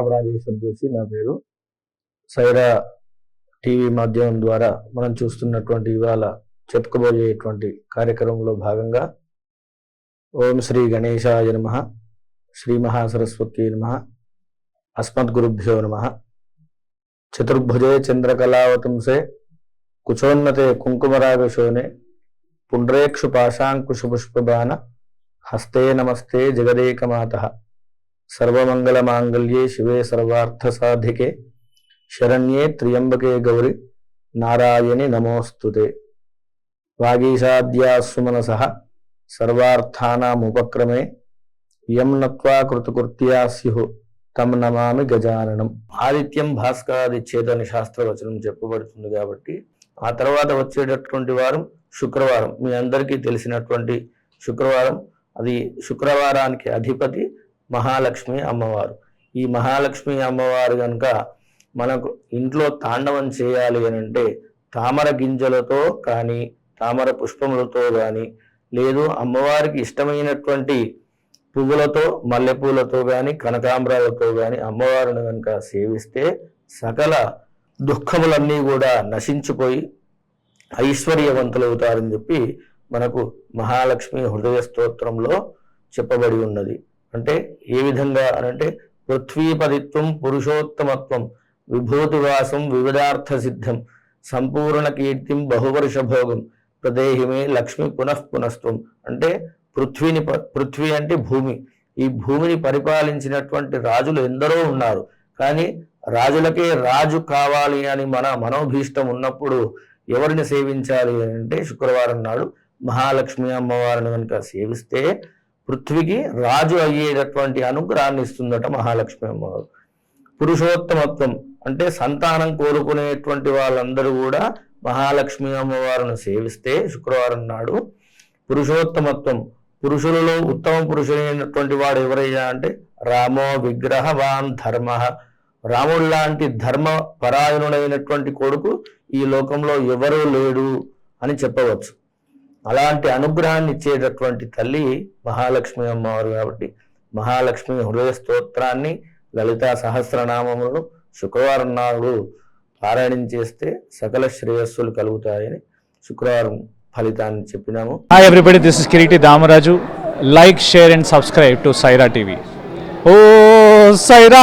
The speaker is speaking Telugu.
రామరాజేశ్వర్ జోషి నా పేరు. సైరా టీవీ మాధ్యమం ద్వారా మనం చూస్తున్నటువంటి ఇవాళ చెప్పుకోబోయేటువంటి కార్యక్రమంలో భాగంగా ఓం శ్రీ గణేశాయ నమః, శ్రీ మహాసరస్వతి నమః, అస్మద్గురుభ్యో నమః. చతుర్భుజే చంద్రకళావతంసే కుచోన్నతే కుంకుమరాగశోనే పుండ్రేక్షు పాశాంకుశపుష్పబాణ హస్తే నమస్తే జగదేకమాతః. సర్వమంగళమాంగళ్యే శివే సర్వార్థసాధికే శరణ్యే త్ర్యంబకే గౌరి నారాయణి నమోస్తుతే. వాగీషాద్యాస్సు మనసః సర్వార్థానాముపక్రమే యం నత్వా కృతకృత్యా స్యుః తం నమామి గజాననం. ఆదిత్యం భాస్కరాదిచ్చేదని శాస్త్రవచనం చెప్పబడుతుంది కాబట్టి ఆ తర్వాత వచ్చేటటువంటి వారం శుక్రవారం. మీ అందరికీ తెలిసినటువంటి శుక్రవారం. అది శుక్రవారానికి అధిపతి మహాలక్ష్మి అమ్మవారు. ఈ మహాలక్ష్మి అమ్మవారు కనుక మనకు ఇంట్లో తాండవం చేయాలి అని అంటే తామర గింజలతో కానీ తామర పుష్పములతో కానీ లేదు అమ్మవారికి ఇష్టమైనటువంటి పువ్వులతో మల్లెపూలతో కానీ కనకాంబరాలతో కానీ అమ్మవారిని కనుక సేవిస్తే సకల దుఃఖములన్నీ కూడా నశించిపోయి ఐశ్వర్యవంతులవుతారని చెప్పి మనకు మహాలక్ష్మి హృదయ స్తోత్రంలో చెప్పబడి ఉన్నది. అంటే ఏ విధంగా అనంటే పృథ్వీపదిత్వం పురుషోత్తమత్వం విభూతివాసం వివిధార్థ సిద్ధం సంపూర్ణ కీర్తిం బహువర్ష భోగం ప్రదేహిమే లక్ష్మి పునఃపునస్త్వం. అంటే పృథ్వీ అంటే భూమి. ఈ భూమిని పరిపాలించినటువంటి రాజులు ఎందరో ఉన్నారు. కానీ రాజులకే రాజు కావాలి అని మన మనోభీష్టం ఉన్నప్పుడు ఎవరిని సేవించాలి అని అంటే శుక్రవారం నాడు మహాలక్ష్మి అమ్మవారిని కనుక సేవిస్తే పృథ్వీకి రాజు అయ్యేటటువంటి అనుగ్రహాన్ని ఇస్తుందట మహాలక్ష్మి అమ్మవారు. పురుషోత్తమత్వం అంటే సంతానం కోరుకునేటువంటి వాళ్ళందరూ కూడా మహాలక్ష్మి అమ్మవారిని సేవిస్తే శుక్రవారం నాడు పురుషోత్తమత్వం, పురుషులలో ఉత్తమ పురుషుడైనటువంటి వాడు ఎవరయ్యా అంటే రామో విగ్రహవాన్ ధర్మ. రాముడు లాంటి ధర్మ పరాయణుడైనటువంటి కొడుకు ఈ లోకంలో ఎవరూ లేడు అని చెప్పవచ్చు. అలాంటి అనుగ్రహాన్ని ఇచ్చేటటువంటి తల్లి మహాలక్ష్మి అమ్మవారు. కాబట్టి మహాలక్ష్మి హృదయ స్తోత్రాన్ని లలితా సహస్రనామములను శుక్రవారం నాడు పారాయణం చేస్తే సకల శ్రేయస్సులు కలుగుతాయని శుక్రవారం ఫలితాన్ని చెప్పినాము. Hi everybody, this is Kiriti Damaraju. Like, share and subscribe to Saira TV. Oh Saira!